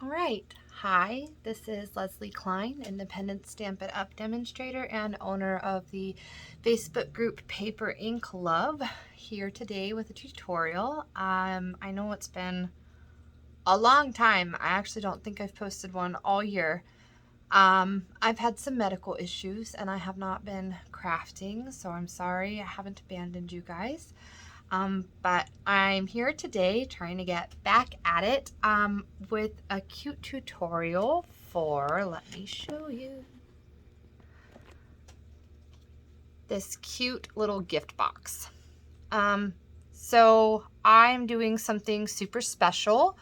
All right, hi, this is Leslie Klein, independent Stampin' Up demonstrator and owner of the Facebook group Paper Ink Love, here today with a tutorial. I know it's been a long time. I actually don't think I've posted one all year. I've had some medical issues and I have not been crafting, so I'm sorry I haven't abandoned you guys. But I'm here today trying to get back at it with a cute tutorial for, let me show you, this cute little gift box. So I'm doing something super special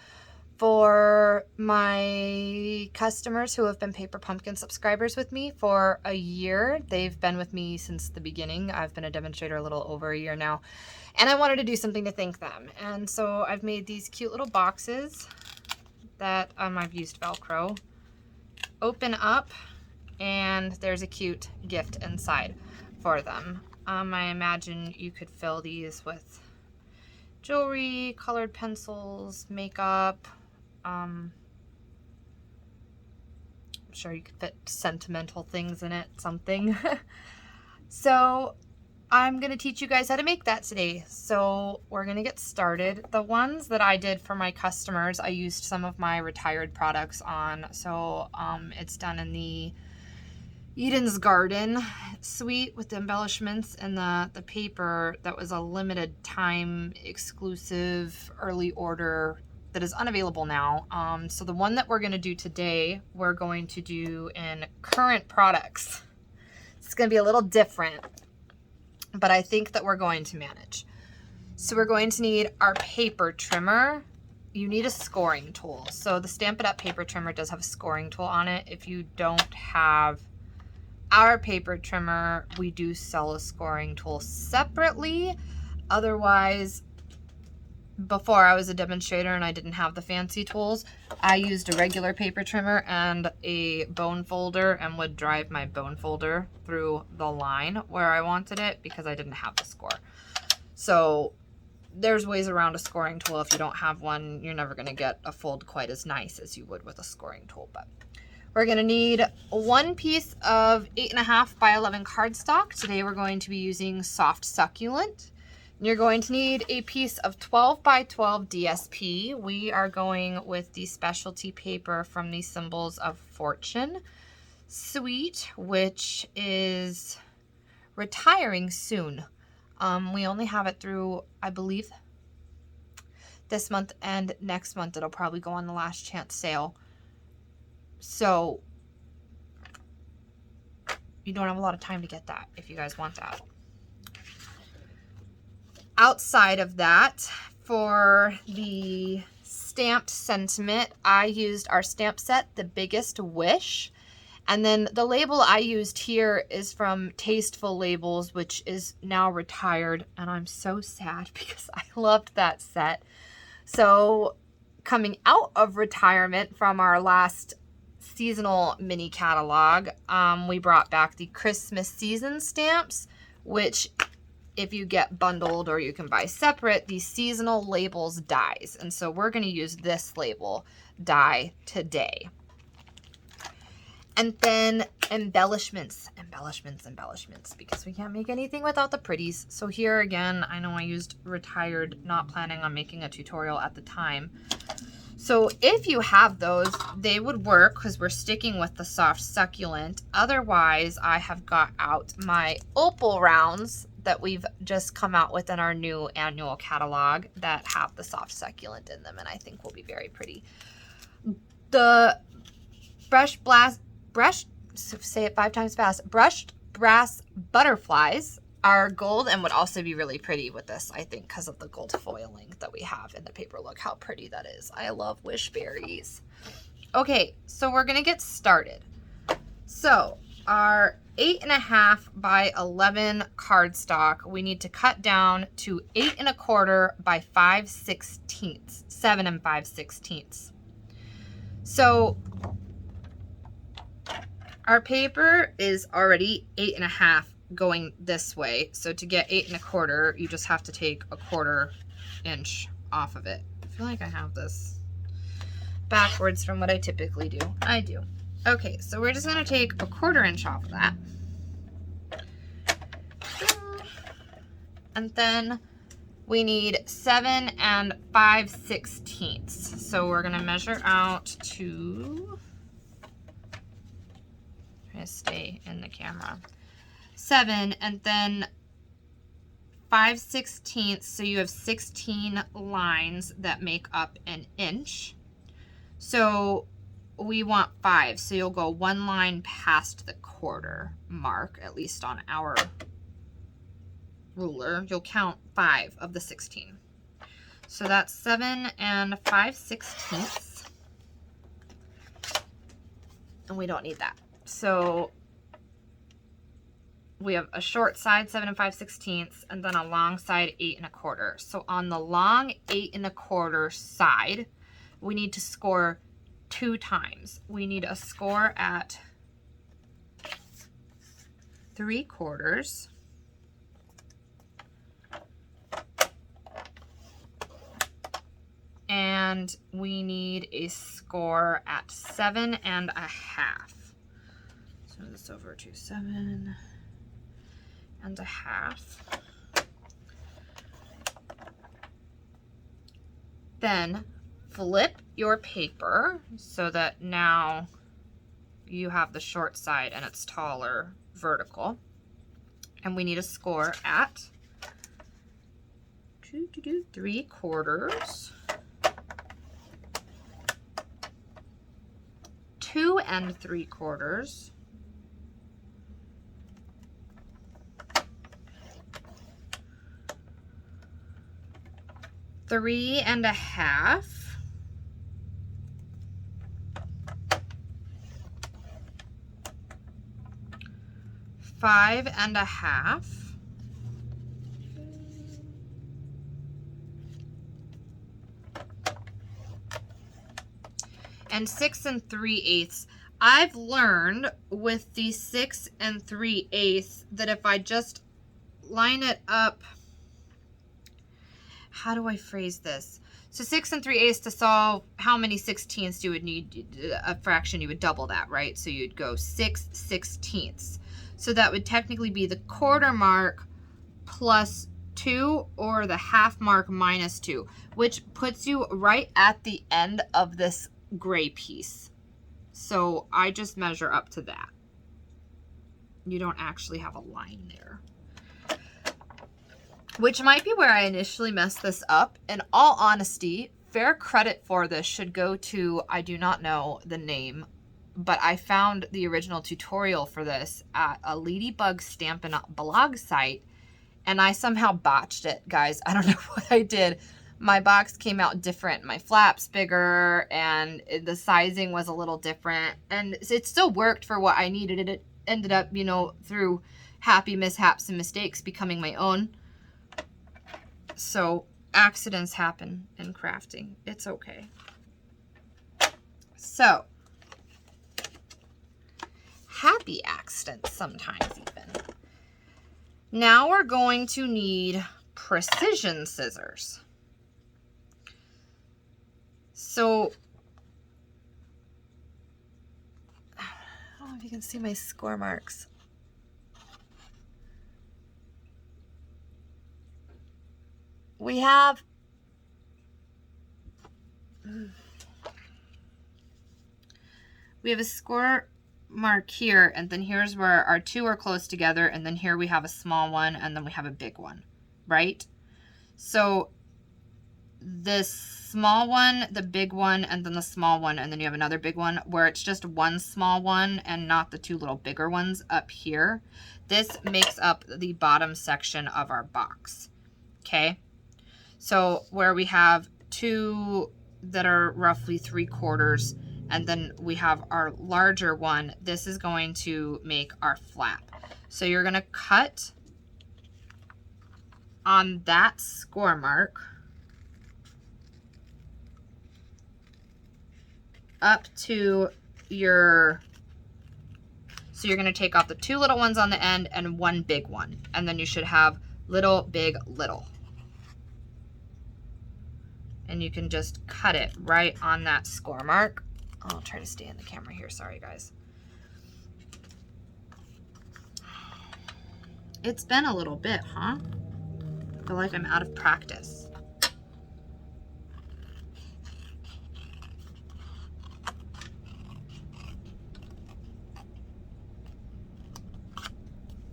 for my customers who have been Paper Pumpkin subscribers with me for a year. They've been with me since the beginning. I've been a demonstrator a little over a year now, and I wanted to do something to thank them. And so I've made these cute little boxes that I've used Velcro. Open up, and there's a cute gift inside for them. I imagine you could fill these with jewelry, colored pencils, makeup. I'm sure you could fit sentimental things in it, something. So I'm going to teach you guys how to make that today. So we're going to get started. The ones that I did for my customers, I used some of my retired products on. So it's done in the Eden's Garden suite with the embellishments and the paper that was a limited time exclusive early order that is unavailable now. So the one that we're going to do today, we're going to do in current products. It's going to be a little different, but I think that we're going to manage. So we're going to need our paper trimmer. You need a scoring tool. So the Stampin' Up paper trimmer does have a scoring tool on it. If you don't have our paper trimmer, we do sell a scoring tool separately. Otherwise, before I was a demonstrator and I didn't have the fancy tools, I used a regular paper trimmer and a bone folder and would drive my bone folder through the line where I wanted it because I didn't have the score. So there's ways around a scoring tool. If you don't have one, you're never going to get a fold quite as nice as you would with a scoring tool. But we're going to need one piece of 8.5 by 11 cardstock. Today we're going to be using soft succulent. You're going to need a piece of 12 by 12 DSP. We are going with the specialty paper from the Symbols of Fortune suite, which is retiring soon. We only have it through, I believe, this month and next month. It'll probably go on the last chance sale. So you don't have a lot of time to get that if you guys want that. Outside of that, for the stamped sentiment, I used our stamp set, The Biggest Wish. And then the label I used here is from Tasteful Labels, which is now retired. And I'm so sad because I loved that set. So coming out of retirement from our last seasonal mini catalog, we brought back the Christmas season stamps, which if you get bundled or you can buy separate, the seasonal labels dies. And so we're going to use this label die today. And then embellishments, because we can't make anything without the pretties. So here again, I know I used retired, not planning on making a tutorial at the time. So if you have those, they would work because we're sticking with the soft succulent. Otherwise, I have got out my Opal Rounds that we've just come out with in our new annual catalog that have the soft succulent in them, and I think will be very pretty. The brushed brass butterflies are gold and would also be really pretty with this, I think, because of the gold foiling that we have in the paper. Look how pretty that is. I love wish berries. Okay, so we're gonna get started. So our 8.5 by 11 cardstock, we need to cut down to 8 1/4 by 5/16, 7 5/16. So our paper is already 8.5 going this way. So to get 8 1/4, you just have to take 1/4 inch off of it. I feel like I have this backwards from what I typically do. I do. Okay, so we're just going to take 1/4 inch off of that. And then we need 7 5/16. So we're going to measure out to, try to stay in the camera, 7 and then 5/16. So you have 16 lines that make up an inch. So we want 5. So you'll go 1 line past the 1/4 mark, at least on our ruler. You'll count 5 of the 16. So that's 7 5/16. And we don't need that. So we have a short side 7 5/16 and then a long side 8 1/4. So on the long 8 1/4 side, we need to score 2 times. We need a score at 3/4 and we need a score at 7 1/2. So move this over to 7 1/2. Then flip your paper so that now you have the short side and it's taller vertical. And we need a score at 3/4, 2 3/4, 3 1/2, 5 1/2, and 6 3/8. I've learned with the 6 3/8 that if I just line it up, how do I phrase this? So 6 3/8 to solve how many 16ths you would need, a fraction, you would double that, right? So you'd go 6/16. So that would technically be the 1/4 mark plus 2 or the 1/2 mark minus 2, which puts you right at the end of this gray piece. So I just measure up to that. You don't actually have a line there, which might be where I initially messed this up. In all honesty, fair credit for this should go to, I do not know the name, but I found the original tutorial for this at a Ladybug Stampin' Up blog site, and I somehow botched it, guys. I don't know what I did. My box came out different. My flap's bigger, and the sizing was a little different, and it still worked for what I needed. It ended up, you know, through happy mishaps and mistakes, becoming my own. So accidents happen in crafting. It's okay. So happy accidents sometimes even. Now we're going to need precision scissors. So I don't know if you can see my score marks. We have a score mark here, and then here's where our 2 are close together, and then here we have a small one, and then we have a big one, right? So this small one, the big one, and then the small one, and then you have another big one where it's just one small one and not the 2 little bigger ones up here. This makes up the bottom section of our box, okay? So where we have 2 that are roughly 3/4, and then we have our larger one, this is going to make our flap. So you're going to cut on that score mark up to your, so you're going to take off the 2 little ones on the end and 1 big one, and then you should have little, big, little. and you can just cut it right on that score mark. I'll try to stay in the camera here. Sorry, guys. It's been a little bit, huh? I feel like I'm out of practice.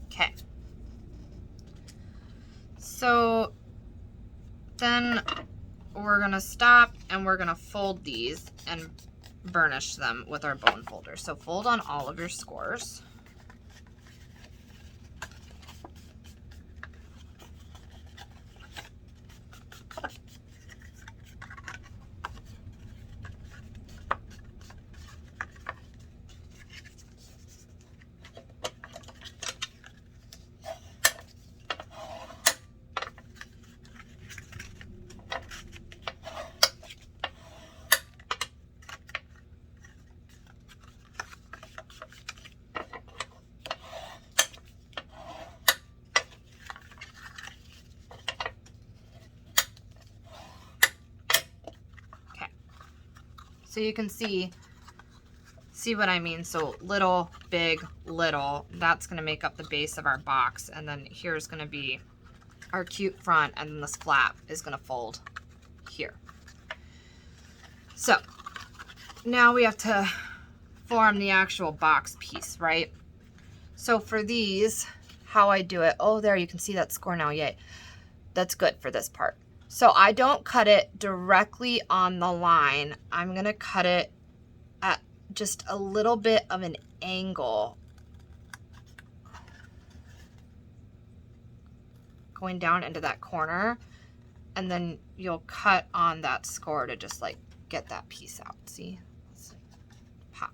Okay. So then we're gonna stop and we're gonna fold these and burnish them with our bone folder. So fold on all of your scores. So you can see what I mean. So little, big, little, that's gonna make up the base of our box. And then here's gonna be our cute front, and then this flap is gonna fold here. So now we have to form the actual box piece, right? So for these, how I do it, oh, there, you can see that score now, yay. That's good for this part. So I don't cut it directly on the line. I'm gonna cut it at just a little bit of an angle, going down into that corner, and then you'll cut on that score to just like get that piece out. See? Pop.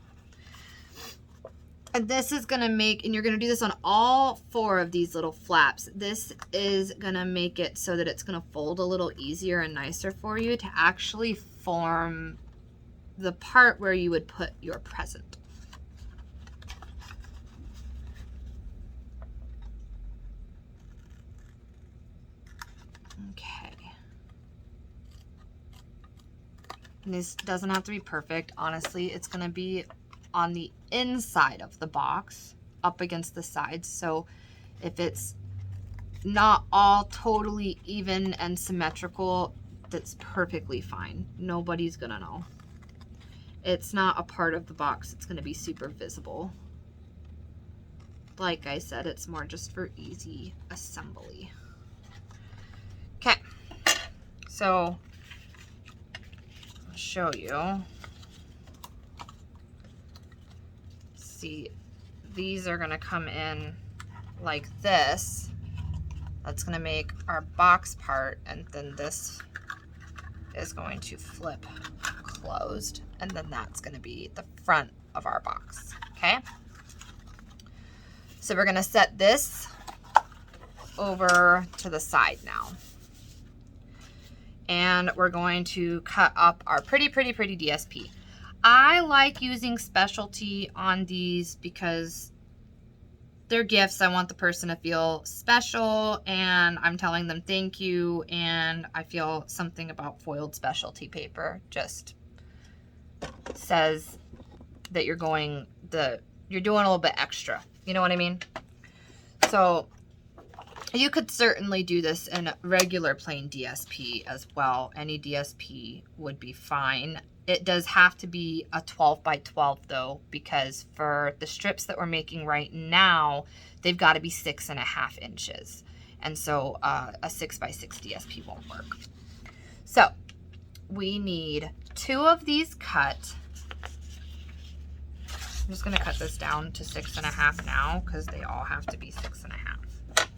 And this is gonna make, and you're gonna do this on all 4 of these little flaps. This is gonna make it so that it's gonna fold a little easier and nicer for you to actually form the part where you would put your present. Okay. And this doesn't have to be perfect. Honestly, it's gonna be on the inside of the box up against the sides. So if it's not all totally even and symmetrical, that's perfectly fine. Nobody's gonna know. It's not a part of the box. It's gonna be super visible. Like I said, it's more just for easy assembly. Okay, so I'll show you. See, these are gonna come in like this. That's gonna make our box part, and then this is going to flip closed, and then that's gonna be the front of our box, okay? So we're gonna set this over to the side now. And we're going to cut up our pretty DSP. I like using specialty on these because they're gifts. I want the person to feel special, and I'm telling them thank you, and I feel something about foiled specialty paper just says that you're doing a little bit extra. You know what I mean? So you could certainly do this in regular plain DSP as well. Any DSP would be fine. It does have to be a 12 by 12 though, because for the strips that we're making right now, they've got to be 6.5 inches. And so a 6 by 6 DSP won't work. So we need 2 of these cut. I'm just gonna cut this down to 6.5 now because they all have to be 6.5.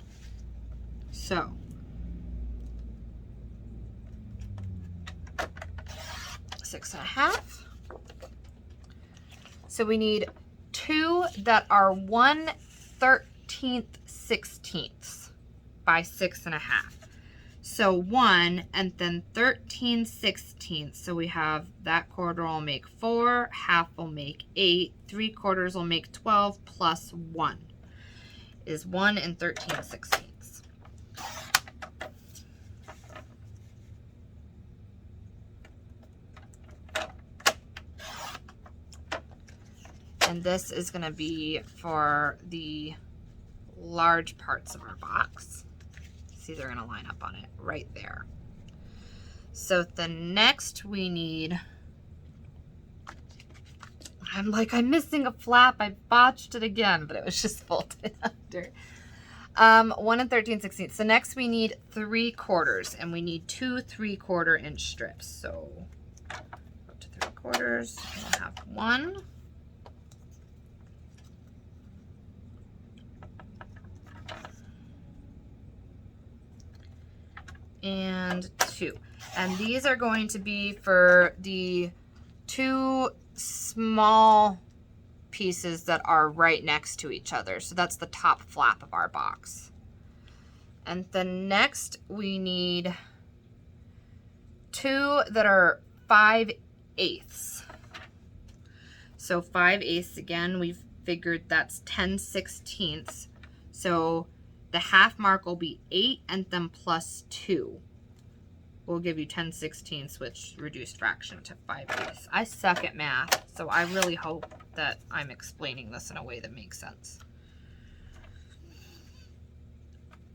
So six and a half. So we need 2 that are 1/13 16ths by 6.5. So 1 and then 13 16ths. So we have that quarter will make 4, half will make 8, 3/4 will make 12, plus 1 is 1 and 13 16ths. And this is going to be for the large parts of our box. See, they're going to line up on it right there. So the next we need, I'm like, I'm missing a flap. I botched it again, but it was just folded under. 1 13/16. So next we need 3/4, and we need 2 3/4 inch strips. So go to 3/4. We'll have 1. And 2. And these are going to be for the 2 small pieces that are right next to each other. So that's the top flap of our box. And then next we need 2 that are 5/8. So 5/8 again, we've figured that's 10/16. So the half mark will be 8 and then plus 2 will give you 10/16, which reduced fraction to 5/8. I suck at math, so I really hope that I'm explaining this in a way that makes sense.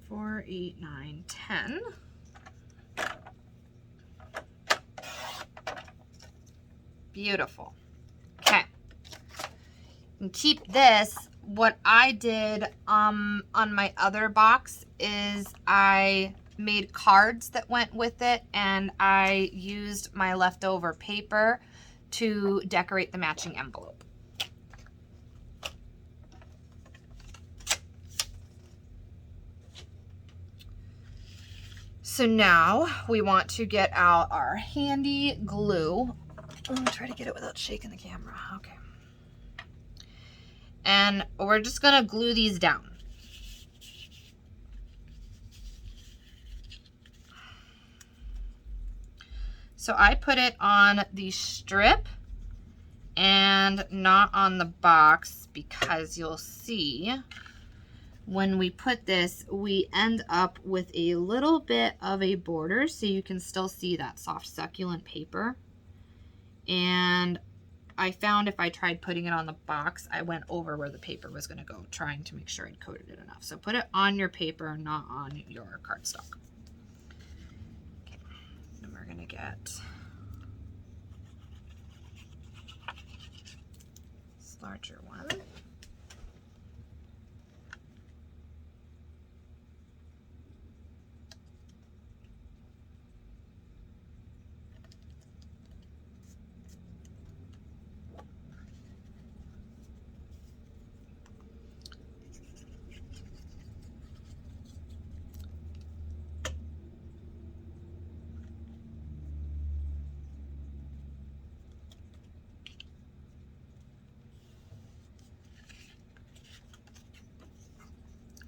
4, 8, 9, 10. Beautiful. Okay. And keep this. What I did on my other box is I made cards that went with it, and I used my leftover paper to decorate the matching envelope. So now we want to get out our handy glue. I'm gonna try to get it without shaking the camera. Okay. And we're just gonna glue these down. So I put it on the strip and not on the box, because you'll see when we put this, we end up with a little bit of a border, so you can still see that soft succulent paper. And I found if I tried putting it on the box, I went over where the paper was going to go, trying to make sure I'd coated it enough. So put it on your paper, not on your cardstock. Okay. Then we're going to get this larger one.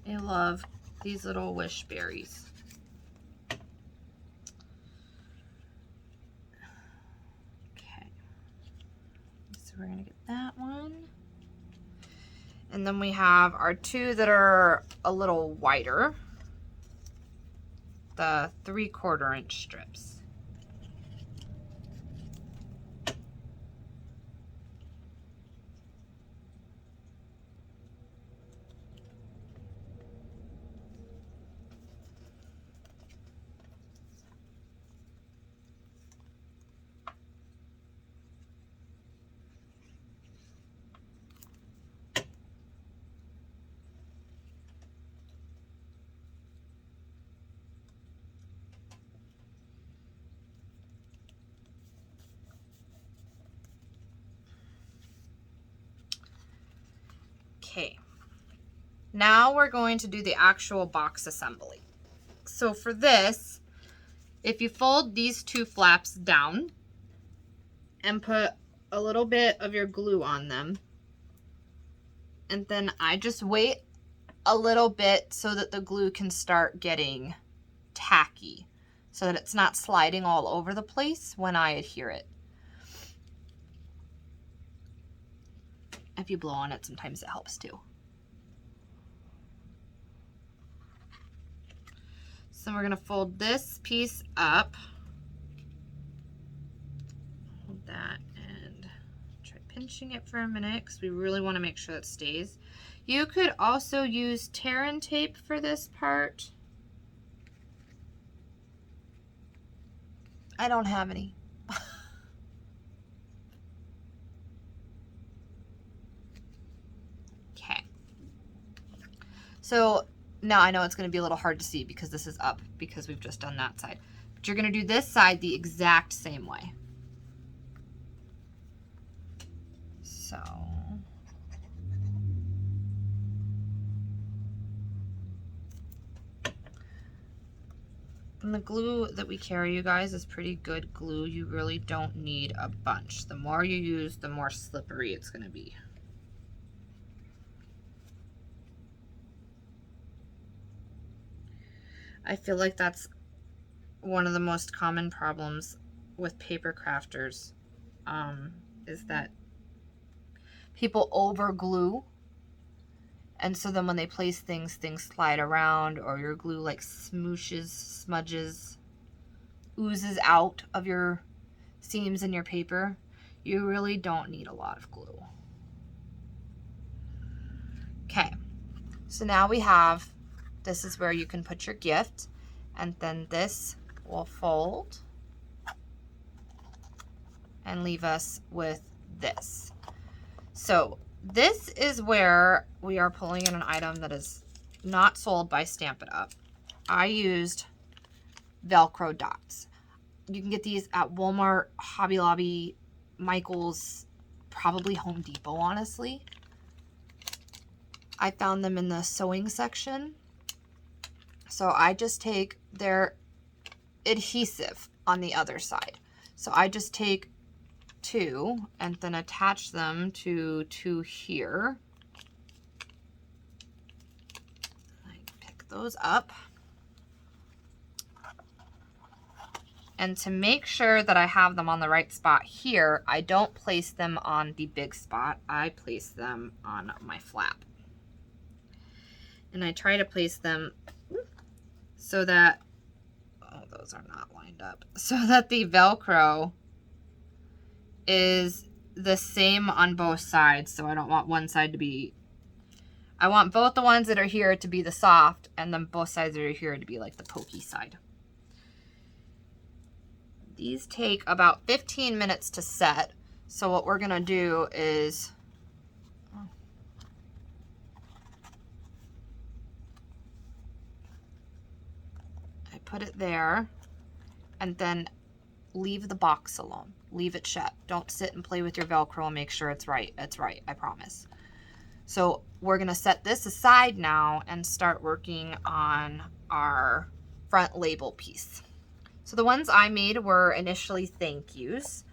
I love these little wish berries. Okay, so we're gonna get that one. And then we have our 2 that are a little wider, the 3/4 inch strips. Okay, now we're going to do the actual box assembly. So for this, if you fold these 2 flaps down and put a little bit of your glue on them, and then I just wait a little bit so that the glue can start getting tacky, so that it's not sliding all over the place when I adhere it. If you blow on it, sometimes it helps too. So we're going to fold this piece up. Hold that and try to pinching it for a minute because we really want to make sure it stays. You could also use tear and tape for this part. I don't have any. Okay. So now I know it's going to be a little hard to see because this is up because we've just done that side. But you're going to do this side the exact same way. So and the glue that we carry, you guys, is pretty good glue. You really don't need a bunch. The more you use, the more slippery it's going to be. I feel like that's one of the most common problems with paper crafters, is that people over glue, and so then when they place things, things slide around, or your glue like smooshes, smudges, oozes out of your seams in your paper. You really don't need a lot of glue. Okay, so now we have, this is where you can put your gift, and then this will fold and leave us with this. So this is where we are pulling in an item that is not sold by Stampin' Up. I used Velcro dots. You can get these at Walmart, Hobby Lobby, Michael's, probably Home Depot, honestly. I found them in the sewing section. So I just take their adhesive on the other side. So I just take two and then attach them to two here. I pick those up. And to make sure that I have them on the right spot here, I don't place them on the big spot. I place them on my flap. And I try to place them so that, oh, those are not lined up, so that the Velcro is the same on both sides. So I don't want one side to be, I want both the ones that are here to be the soft, and then both sides that are here to be like the pokey side. These take about 15 minutes to set. So what we're gonna do is, I put it there and then leave the box alone. Leave it shut. Don't sit and play with your Velcro and make sure it's right. It's right, I promise. So we're gonna set this aside now and start working on our front label piece. So the ones I made were initially thank yous,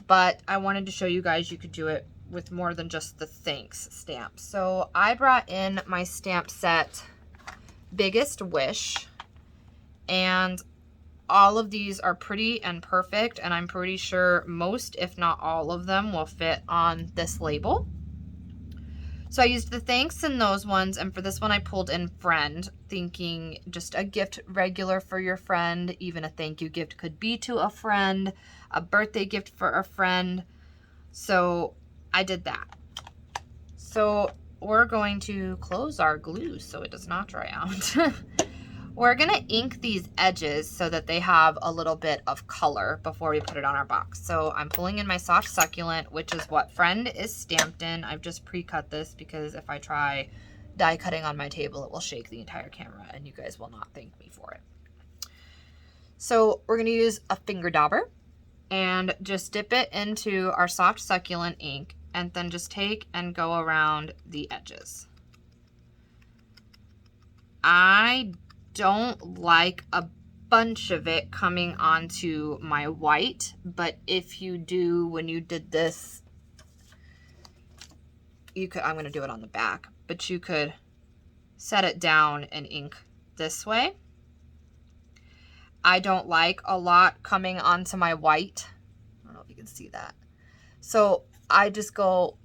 but I wanted to show you guys you could do it with more than just the thanks stamp. So I brought in my stamp set Biggest Wish, and all of these are pretty and perfect, and I'm pretty sure most, if not all of them, will fit on this label. So I used the thanks in those ones, and for this one I pulled in friend, thinking just a gift regular for your friend. Even a thank you gift could be to a friend, a birthday gift for a friend. So I did that. So we're going to close our glue so it does not dry out. We're gonna ink these edges so that they have a little bit of color before we put it on our box. So I'm pulling in my soft succulent, which is what friend is stamped in. I've just pre-cut this because if I try die cutting on my table, it will shake the entire camera and you guys will not thank me for it. So we're gonna use a finger dauber and just dip it into our soft succulent ink and then just take and go around the edges. I don't like a bunch of it coming onto my white, but if you do, when you did this, you could, I'm going to do it on the back, but you could set it down and ink this way. I don't like a lot coming onto my white. I don't know if you can see that. So I just go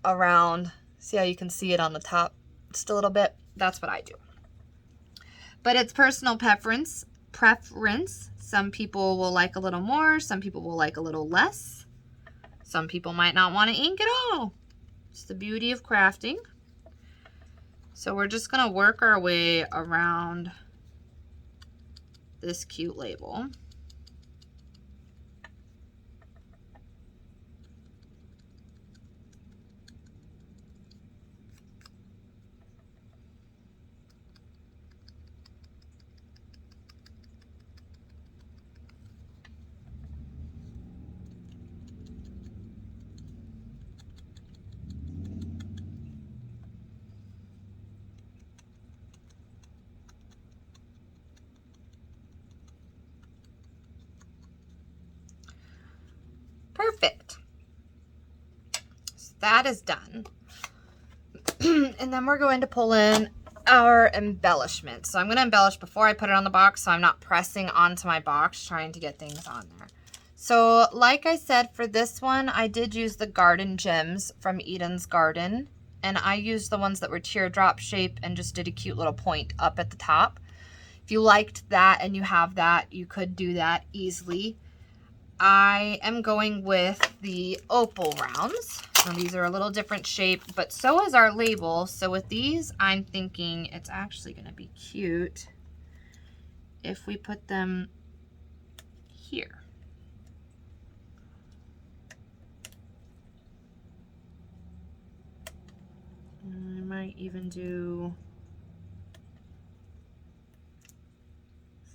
around, see how you can see it on the top just a little bit? That's what I do. But it's personal preference. Some people will like a little more, some people will like a little less. Some people might not want to ink at all. It's the beauty of crafting. So we're just going to work our way around this cute label. Perfect. So that is done. And then we're going to pull in our embellishment. So I'm going to embellish before I put it on the box, so I'm not pressing onto my box trying to get things on there. So like I said, for this one, I did use the Garden Gems from Eden's Garden. And I used the ones that were teardrop shape and just did a cute little point up at the top. If you liked that and you have that, you could do that easily. I am going with the Opal Rounds. So these are a little different shape, but so is our label. So with these, I'm thinking it's actually going to be cute if we put them here. I might even do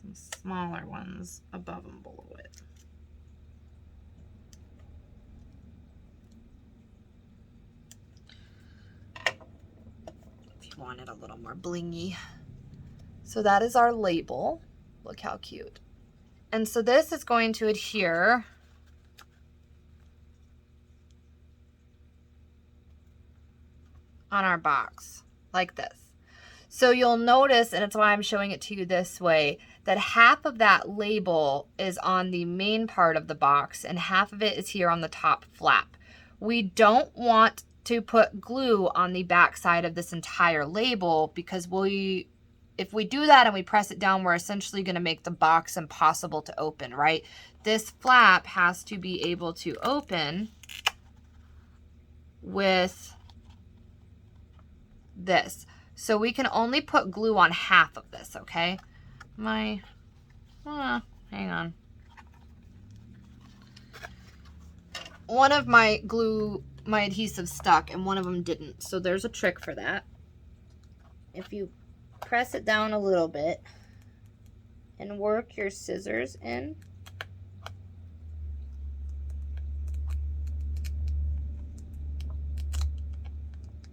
some smaller ones above them below it. Want it a little more blingy. So that is our label. Look how cute. And so this is going to adhere on our box like this. So you'll notice, and it's why I'm showing it to you this way, that half of that label is on the main part of the box and half of it is here on the top flap. We don't want to put glue on the back side of this entire label, because if we do that and we press it down, we're essentially going to make the box impossible to open, right? This flap has to be able to open with this. So we can only put glue on half of this, okay? Hang on. One of my adhesive stuck and one of them didn't. So there's a trick for that. If you press it down a little bit and work your scissors in,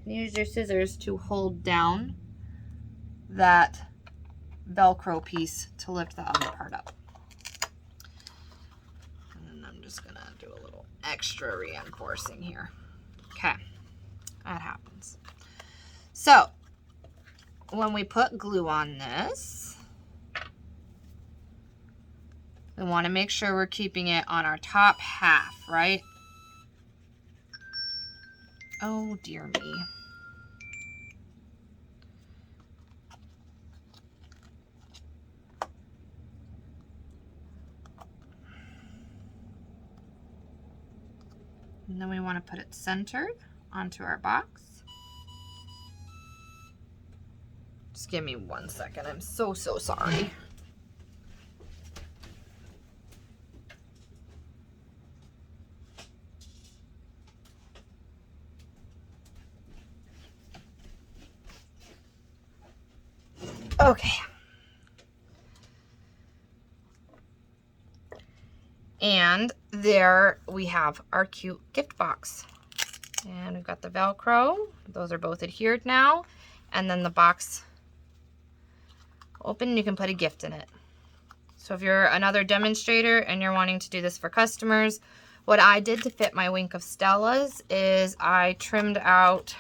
and use your scissors to hold down that Velcro piece to lift the other part up. And then I'm just gonna do a little extra reinforcing here. Okay, that happens. So when we put glue on this, we want to make sure we're keeping it on our top half, right? Oh dear me. And then we want to put it centered onto our box. Just give me 1 second. I'm so sorry. Okay. And there we have our cute gift box. And we've got the Velcro. Those are both adhered now. And then the box open, you can put a gift in it. So if you're another demonstrator and you're wanting to do this for customers, what I did to fit my Wink of Stella's is I trimmed out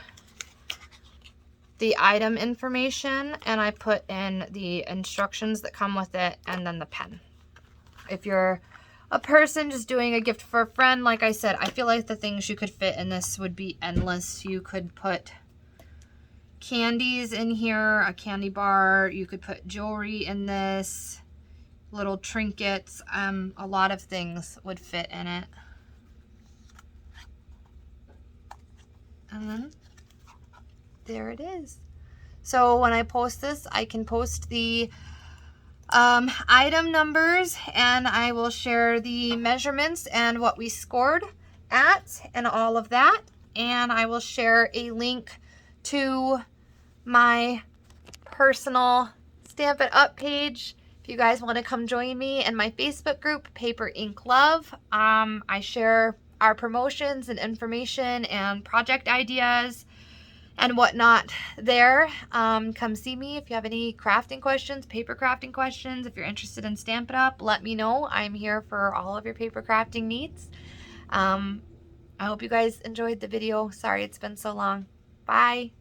the item information and I put in the instructions that come with it and then the pen. If you're a person just doing a gift for a friend, like I said, I feel like the things you could fit in this would be endless. You could put candies in here, a candy bar. You could put jewelry in this, little trinkets. A lot of things would fit in it. And there it is. So when I post this, I can post the item numbers, and I will share the measurements and what we scored at and all of that. And I will share a link to my personal Stampin' Up page if you guys want to come join me, in my Facebook group, Paper Ink Love. I share our promotions and information and project ideas and whatnot there. Come see me if you have any crafting questions, paper crafting questions. If you're interested in Stampin' Up, let me know. I'm here for all of your paper crafting needs. I hope you guys enjoyed the video. Sorry it's been so long. Bye.